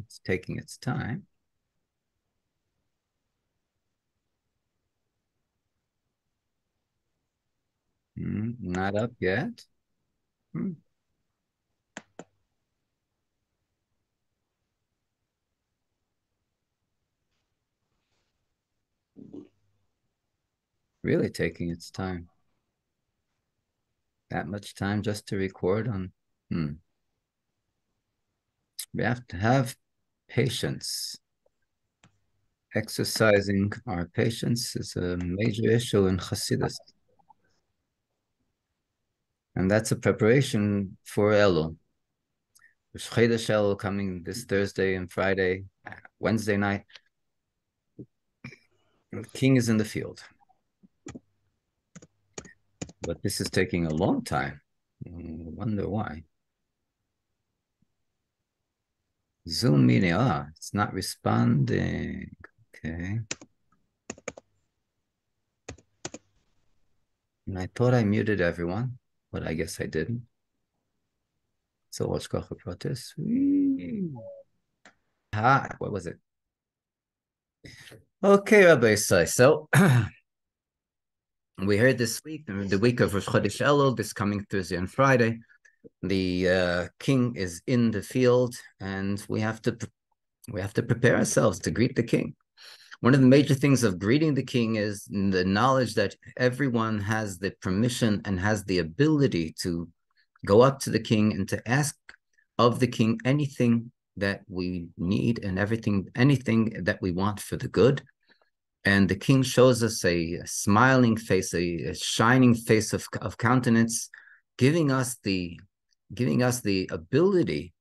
It's taking its time. Not up yet. Really taking its time. That much time just to record on. We have to have patience. Exercising our patience is a major issue in Hasidus. And that's a preparation for Elul. Chodesh Elul coming this Thursday and Friday, Wednesday night. And the king is in the field. But this is taking a long time. I wonder why. Zoom meeting, it's not responding. Okay. And I thought I muted everyone, but I guess I didn't. So what's called a protest? What was it? Okay, Rabbi Isai. So we heard this week, the week of Rosh Chodesh Elul, this coming Thursday and Friday, the king is in the field, and we have to prepare ourselves to greet the king. One of the major things of greeting the king is the knowledge that everyone has the permission and has the ability to go up to the king and to ask of the king anything that we need and anything that we want for the good. And the king shows us a smiling face, a shining face of countenance, giving us the ability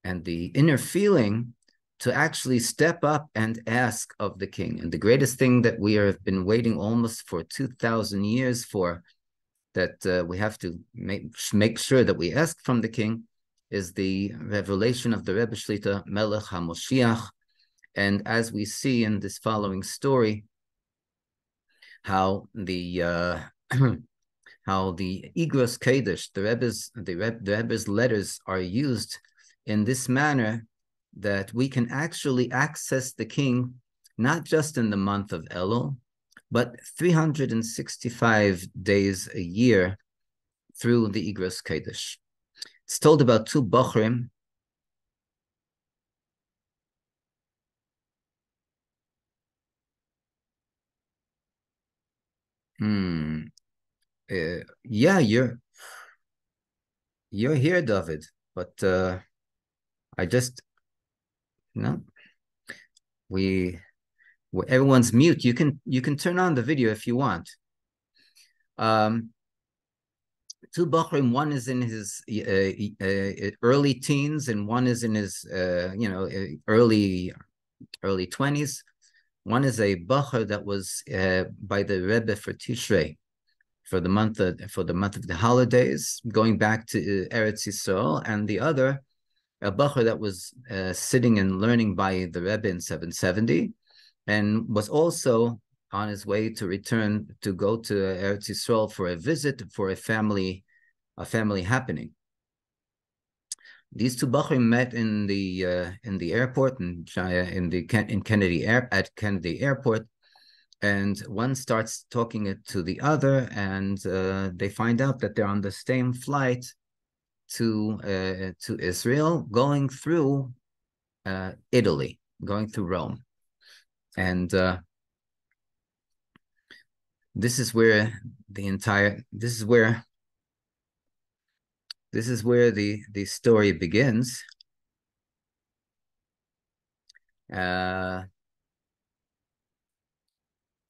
and the inner feeling to actually step up and ask of the king. And the greatest thing that we have been waiting almost for 2,000 years for, that we have to make sure that we ask from the king, is the revelation of the Rebbe Shlita Melech Ha'Moshiach. And as we see in this following story, how the Igros Kodesh, the Rebbe's letters are used in this manner, that we can actually access the king not just in the month of Elul, but 365 days a year through the Igros Kodesh. It's told about two Bochrim. Yeah, you're here, David, but I just everyone's mute. You can turn on the video if you want. Two Bachrim, one is in his early teens, and one is in his early 20s. One is a Bachar that was by the Rebbe for Tishrei, for the month of the holidays, going back to Eretz Yisrael, and the other, a Bachar that was sitting and learning by the Rebbe in 770, and was also on his way to return to go to Eretz Yisrael for a visit for a family happening. These two Bachrim met in the airport in Kennedy at Kennedy Airport, and one starts talking to the other, and they find out that they're on the same flight to Israel, going through Italy, going through Rome, and this is where the story begins.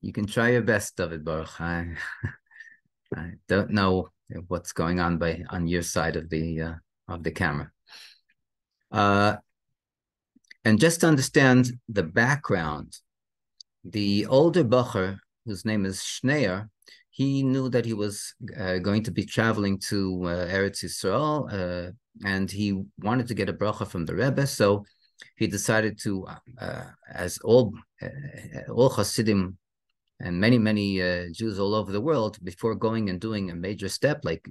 You can try your best, David Baruch. I don't know what's going on on your side of the camera. And just to understand the background, the older Bacher, whose name is Schneer, he knew that he was going to be traveling to Eretz Yisrael, and he wanted to get a bracha from the Rebbe, so he decided to, as all Hasidim and many Jews all over the world, before going and doing a major step like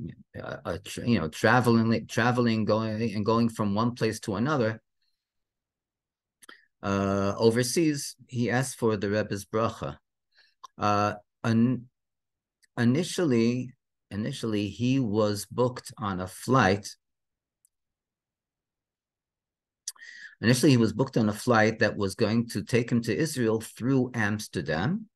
traveling, going from one place to another, overseas, he asked for the Rebbe's bracha. Initially, he was booked on a flight. Initially, he was booked on a flight that was going to take him to Israel through Amsterdam,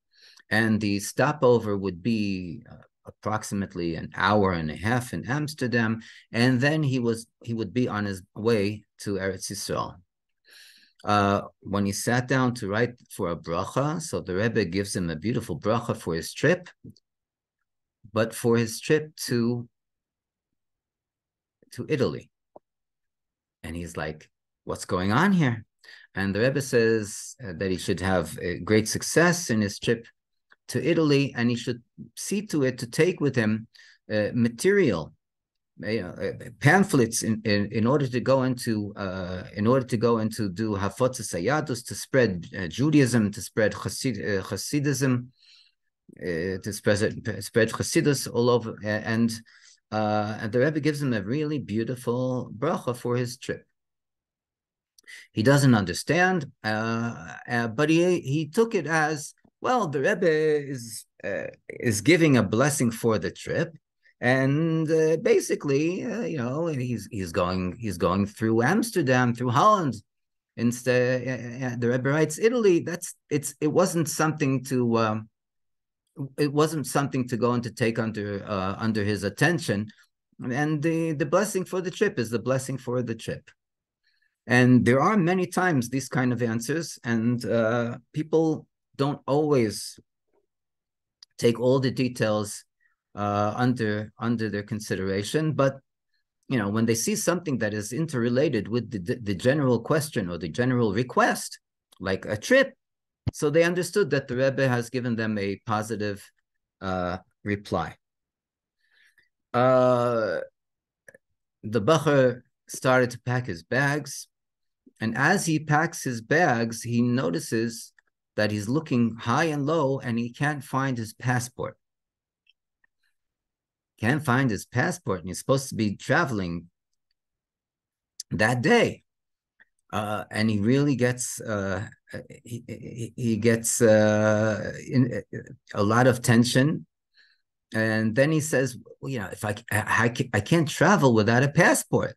and the stopover would be approximately an hour and a half in Amsterdam, and then he would be on his way to Eretz Yisrael. When he sat down to write for a bracha, so the Rebbe gives him a beautiful bracha for his trip, but for his trip to Italy. And he's like, what's going on here? And the Rebbe says that he should have great success in his trip to Italy, and he should see to it to take with him material, pamphlets in order to go into do hafotzas hayadus, to spread Judaism, to spread Hasidism, to spread Hasidus all over, and the Rebbe gives him a really beautiful bracha for his trip. He doesn't understand, but he took it as, well, the Rebbe is giving a blessing for the trip, and basically, he's going through Amsterdam, through Holland. Instead, the Rebbe writes Italy. It wasn't something to go and to take under his attention, and the blessing for the trip is the blessing for the trip. And there are many times these kind of answers, and people don't always take all the details under their consideration. But when they see something that is interrelated with the general question or the general request, like a trip, so they understood that the Rebbe has given them a positive reply. The Bacher started to pack his bags, and as he packs his bags, he notices that he's looking high and low, and he can't find his passport. Can't find his passport, and he's supposed to be traveling that day. And he really gets he gets in a lot of tension. And then he says, well, if I can't travel without a passport.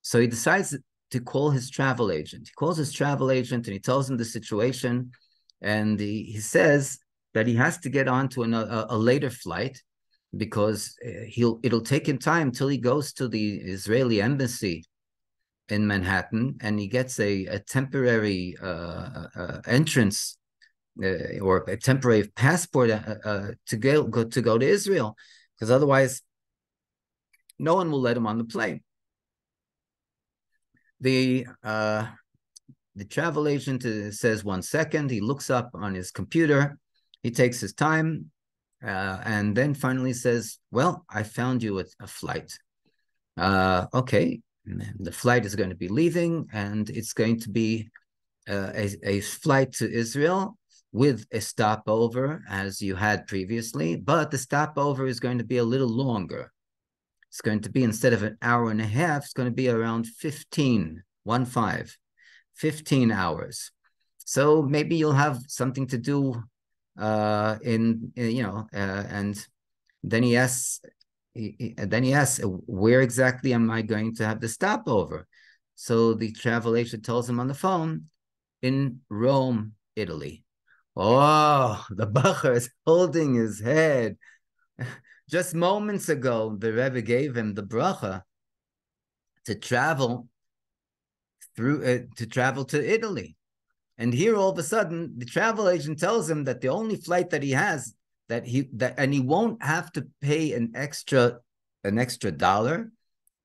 So he decides to call his travel agent. He calls his travel agent and he tells him the situation. And he says that he has to get on to a later flight, because it'll take him time till he goes to the Israeli embassy in Manhattan, and he gets a temporary entrance or a temporary passport to go to Israel, because otherwise no one will let him on the plane. The travel agent says 1 second. He looks up on his computer. He takes his time, and then finally says, well, I found you a flight. Okay. The flight is going to be leaving, and it's going to be a flight to Israel with a stopover as you had previously, but the stopover is going to be a little longer. It's going to be, instead of an hour and a half, it's going to be around 15 hours. So maybe you'll have something to do and then he asks, where exactly am I going to have the stopover? So the travel agent tells him on the phone, in Rome, Italy. Oh, the Bacher is holding his head. Just moments ago, the Rebbe gave him the bracha to travel to Italy. And here, all of a sudden, the travel agent tells him that the only flight that he has, and he won't have to pay an extra dollar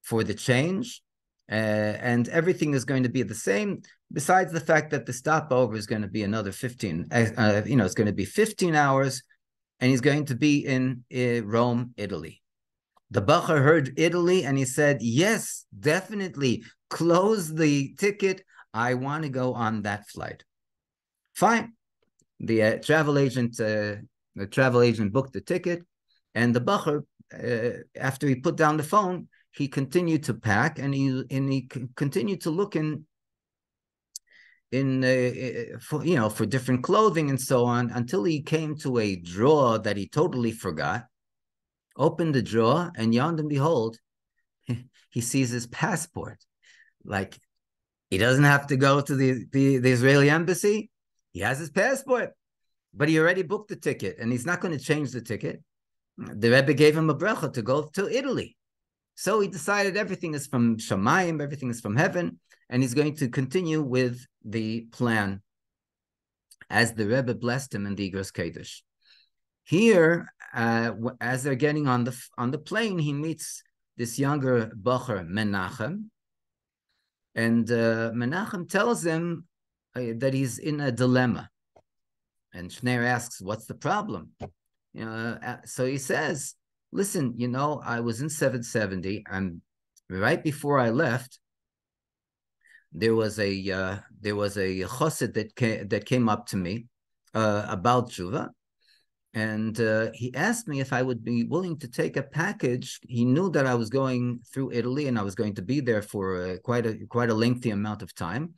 for the change, and everything is going to be the same, besides the fact that the stopover is going to be another 15. It's going to be 15 hours, and he's going to be in Rome, Italy. The Bacher heard Italy, and he said, yes, definitely, close the ticket. I want to go on that flight. Fine. The travel agent booked the ticket, and the Bacher, after he put down the phone, he continued to pack, and he continued to look for different clothing and so on, until he came to a drawer that he totally forgot. Opened the drawer, and yonder and behold, he sees his passport. Like, he doesn't have to go to the Israeli embassy. He has his passport, but he already booked the ticket, and he's not going to change the ticket. The Rebbe gave him a bracha to go to Italy. So he decided everything is from Shamayim, everything is from heaven, and he's going to continue with the plan as the Rebbe blessed him in the Igros Kodesh. Here, as they're getting on the plane, he meets this younger Bocher, Menachem, and Menachem tells him that he's in a dilemma. And Schneer asks, what's the problem? So he says, listen, I was in 770, and right before I left, there was a chassid that came up to me about Tshuva, and he asked me if I would be willing to take a package. He knew that I was going through Italy and I was going to be there for quite a lengthy amount of time.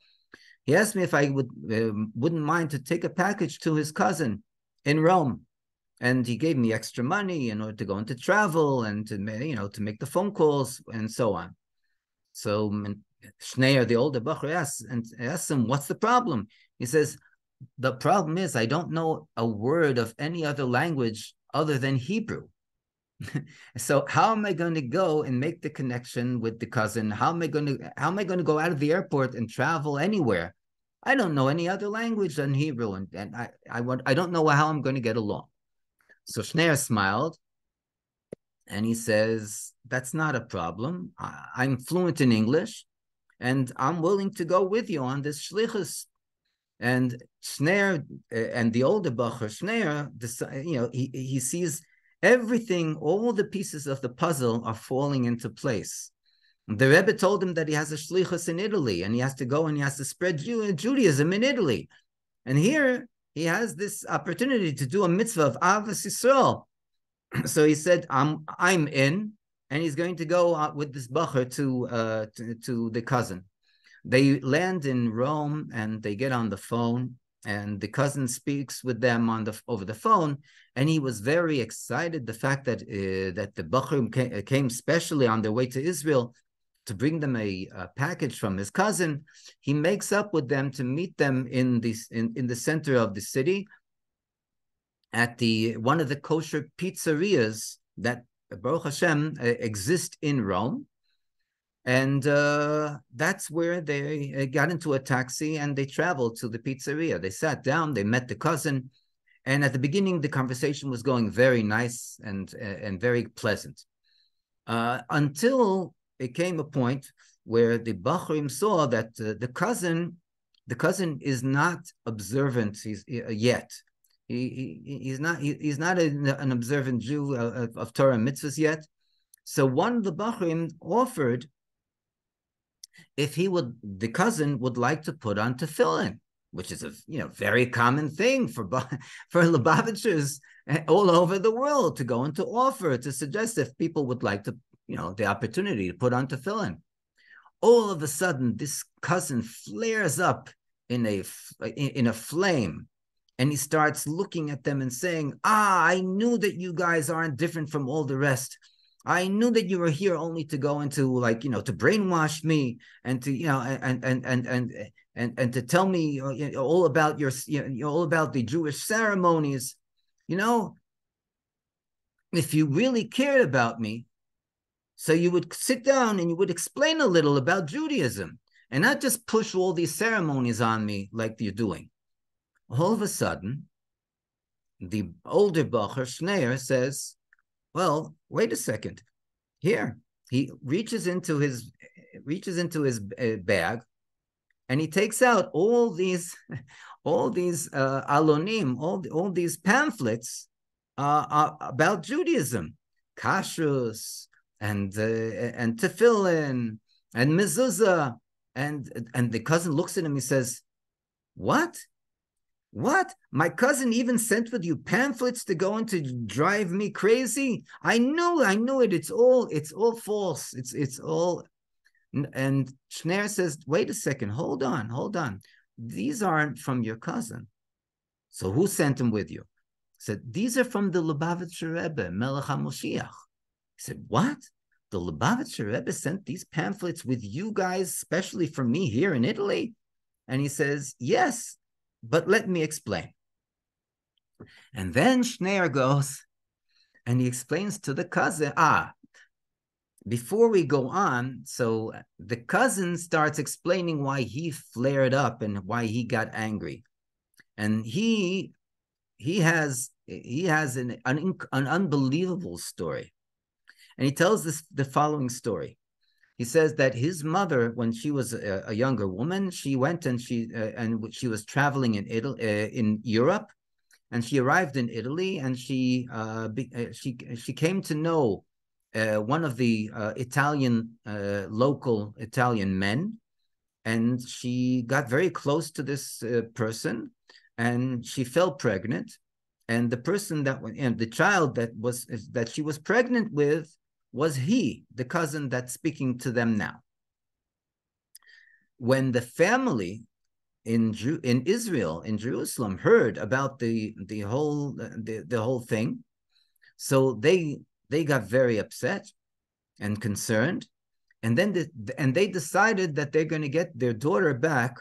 He asked me if I wouldn't mind to take a package to his cousin in Rome, and he gave me extra money in order to go into travel and to make the phone calls and so on. So Schneer, the older Bacher, asks him, what's the problem? He says, the problem is I don't know a word of any other language other than Hebrew. So how am I going to go and make the connection with the cousin? How am I going to go out of the airport and travel anywhere? I don't know any other language than Hebrew, and I don't know how I'm going to get along. So Schneer smiled, and he says, that's not a problem. I'm fluent in English, and I'm willing to go with you on this shlichus. And Schneer, and the older Bacher, Schneer, he sees everything, all the pieces of the puzzle are falling into place. The Rebbe told him that he has a shlichus in Italy, and he has to go and he has to spread Judaism in Italy. And here he has this opportunity to do a mitzvah of Avos Yisrael. So he said, I'm in, and he's going to go with this Bacher to the cousin. They land in Rome, and they get on the phone, and the cousin speaks with them over the phone, and he was very excited. The fact that the Bacher came specially on their way to Israel to bring them a package from his cousin. He makes up with them to meet them in the center of the city at one of the kosher pizzerias that, Baruch Hashem, exist in Rome. And that's where they got into a taxi and they traveled to the pizzeria. They sat down, they met the cousin, and at the beginning, the conversation was going very nice and very pleasant. Until it came a point where the Bachurim saw that the cousin is not observant yet. He's not an observant Jew of Torah and mitzvahs yet. So one of the Bachurim offered if the cousin would like to put on tefillin, which is a very common thing for Lubavitchers all over the world to go and to offer, to suggest if people would like to, the opportunity to put on tefillin. All of a sudden, this cousin flares up in a flame, and he starts looking at them and saying, I knew that you guys aren't different from all the rest. I knew that you were here only to go into to brainwash me and to and to tell me all about all about the Jewish ceremonies. If you really cared about me, so you would sit down and you would explain a little about Judaism and not just push all these ceremonies on me like you're doing. All of a sudden, the older Bacher, Schneer, says, well, wait a second. Here, he reaches into his bag, and he takes out all these alonim, all these pamphlets about Judaism, kashrus and tefillin and mezuzah, and the cousin looks at him. He says, "What? What? My cousin even sent with you pamphlets to go and to drive me crazy? I knew it. It's all false. It's all." And Schneer says, "Wait a second. Hold on. these aren't from your cousin. So who sent them with you? He said, these are from the Lubavitcher Rebbe, Melech Ha'Moshiach. He said, what? The Lubavitcher Rebbe sent these pamphlets with you guys, especially for me here in Italy? And he says, yes, but let me explain. And then Schneier goes and he explains to the cousin, before we go on, so the cousin starts explaining why he flared up and why he got angry. And he has an unbelievable story. And he tells the following story. He says that his mother, when she was a younger woman, she went and she was traveling in Europe, and she arrived in Italy, and she came to know one of the local Italian men, and she got very close to this person, and she fell pregnant, and the person the child that she was pregnant with was the cousin that's speaking to them now. When the family in Israel, in Jerusalem, heard about the whole thing, so they got very upset and concerned, and then they decided that they're going to get their daughter back,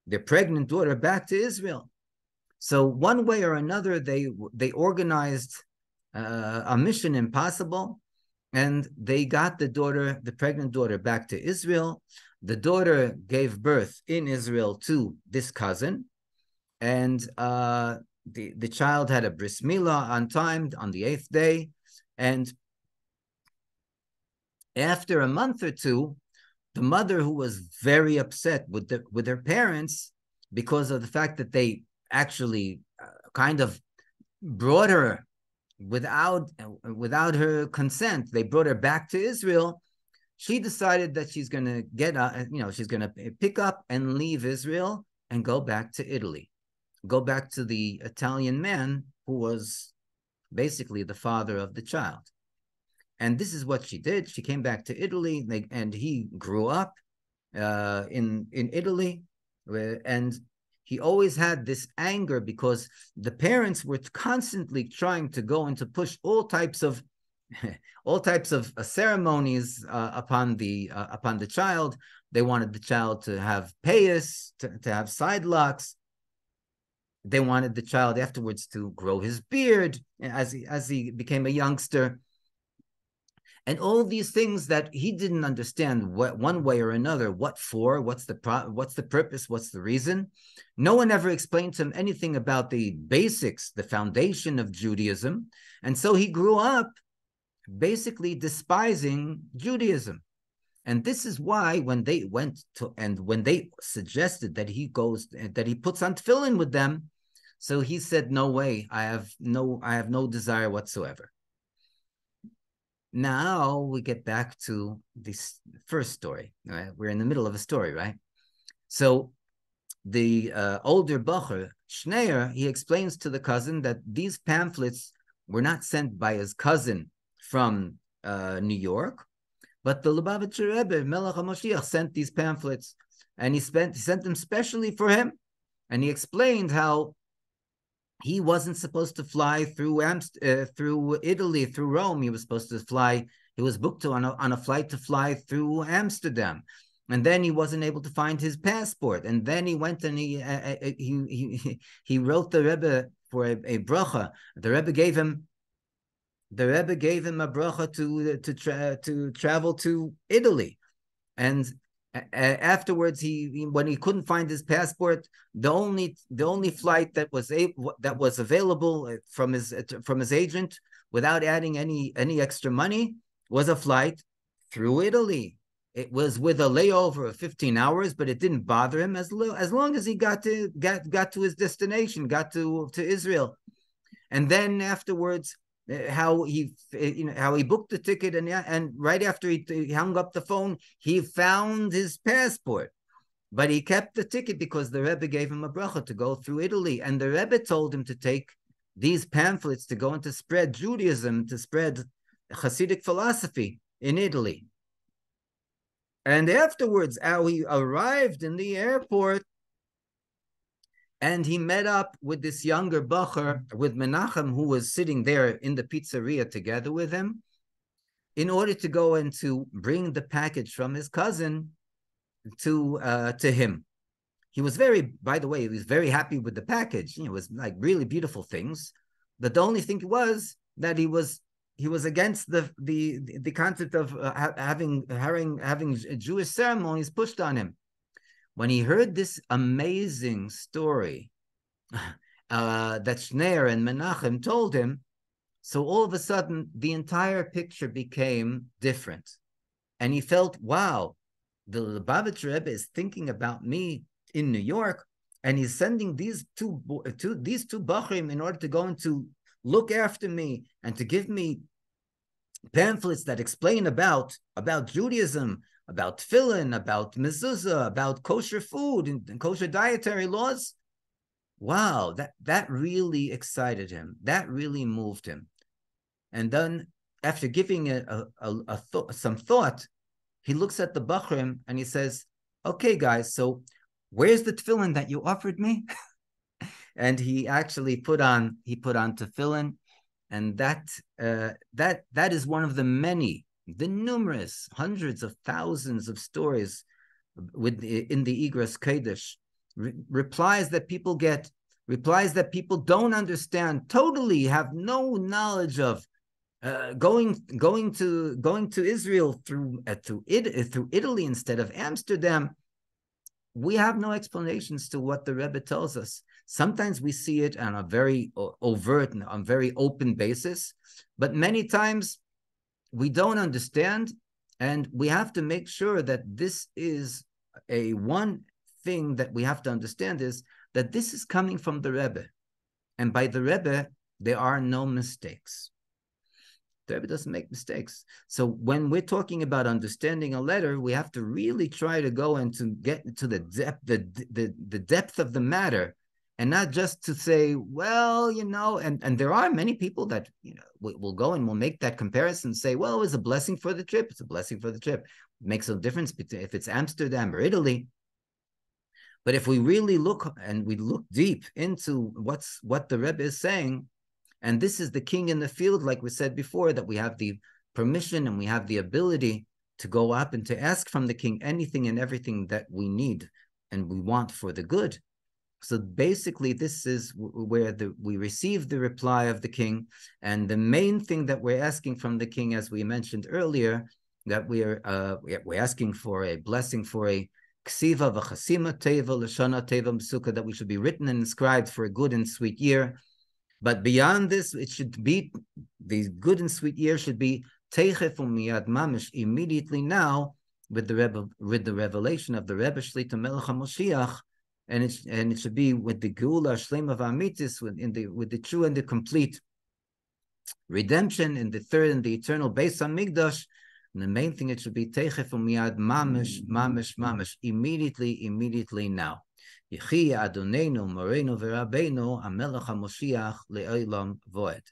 their pregnant daughter, back to Israel. So one way or another, they organized a mission impossible, and they got the pregnant daughter, back to Israel. The daughter gave birth in Israel to this cousin, and the child had a bris milah on time on the 8th day, and after a month or two, the mother, who was very upset with her parents because of the fact that they actually kind of brought her without her consent, they brought her back to Israel. She decided that she's going to she's going to pick up and leave Israel and go back to Italy, go back to the Italian man who was basically the father of the child. And this is what she did. She came back to Italy, and he grew up in Italy, and he always had this anger because the parents were constantly trying to go and to push all types of ceremonies upon the child. They wanted the child to have payas, to have side locks. They wanted the child afterwards to grow his beard as he became a youngster. And all these things that he didn't understand one way or another, what for, what's the purpose, what's the reason. No one ever explained to him anything about the basics, the foundation of Judaism. And so he grew up basically despising Judaism. And this is why when they suggested that he puts on tefillin with them, so he said, no way, I have no desire whatsoever. Now we get back to this first story. Right? We're in the middle of a story, right? So the older Bacher, Schneier, he explains to the cousin that these pamphlets were not sent by his cousin from New York, but the Lubavitcher Rebbe, Melech Ha'Moshiach, sent these pamphlets, and he sent them specially for him. And he explained how he wasn't supposed to fly through Italy, through Rome. He was supposed to fly. He was booked on a flight to fly through Amsterdam, and then he wasn't able to find his passport. And then he went and he wrote the Rebbe for a bracha. The Rebbe gave him a bracha to travel to Italy, and afterwards, when he couldn't find his passport, the only flight that was available from his agent, without adding any extra money, was a flight through Italy. It was with a layover of 15 hours, but it didn't bother him as long as he got to his destination, got to Israel. And then afterwards, how he booked the ticket, and right after he hung up the phone, he found his passport, but he kept the ticket because the Rebbe gave him a bracha to go through Italy, and the Rebbe told him to take these pamphlets to go and to spread Judaism, to spread Hasidic philosophy in Italy. And afterwards, how he arrived in the airport, And he met up with this younger bacher, with Menachem, who was sitting there in the pizzeria together with him, in order to go and to bring the package from his cousin to him. He was by the way, he was very happy with the package. It was like really beautiful things. But the only thing was that he was against the concept of having Jewish ceremonies pushed on him. When he heard this amazing story that Shneir and Menachem told him, so all of a sudden the entire picture became different, and he felt, wow, the Lubavitch Rebbe is thinking about me in New York, and he's sending these two Bachrim in order to go and to look after me and to give me pamphlets that explain about Judaism, about tefillin, about mezuzah, about kosher food and kosher dietary laws. Wow, that really excited him. That really moved him. And then, after giving it some thought, he looks at the Bachrim and he says, "Okay, guys, so where's the tefillin that you offered me?" And he actually put on tefillin, and that is one of the numerous hundreds of thousands of stories in the Igros Kodesh, replies that people get, replies that people don't understand, totally have no knowledge of. Going to Israel through Italy instead of Amsterdam. We have no explanations to what the Rebbe tells us. Sometimes we see it on a very overt and on very open basis, but many times we don't understand, and we have to make sure that this is one thing that we have to understand, is that this is coming from the Rebbe, and by the Rebbe there are no mistakes. The Rebbe doesn't make mistakes. So when we're talking about understanding a letter, we have to really try to go and to get into the depth of the matter, and not just to say, well, and there are many people that will go and will make that comparison and say, well, it was a blessing for the trip. It's a blessing for the trip. It makes no difference if it's Amsterdam or Italy. But if we really look deep into what the Rebbe is saying, and this is the king in the field, like we said before, that we have the permission and we have the ability to go up and to ask from the king anything and everything that we need and we want for the good. So basically, this is where we receive the reply of the king. And the main thing that we're asking from the king, as we mentioned earlier, that we're asking for a blessing for a ksiva v'chasima teva l'shana teva m'suka, that we should be written and inscribed for a good and sweet year. But beyond this, it should be, the good and sweet year should be teichef u'miyad mamish, immediately now, with the revelation of the Rebbe Shlita Melech Ha'Moshiach, and it should be with the geula shlema v'amitis, with the true and the complete redemption in the third and the eternal Beis Hamikdash. And the main thing, it should be teichef u'miyad mamish, immediately now. Yechi Adonenu Morenu v'Rabbeinu HaMelech HaMoshiach le'olam voed.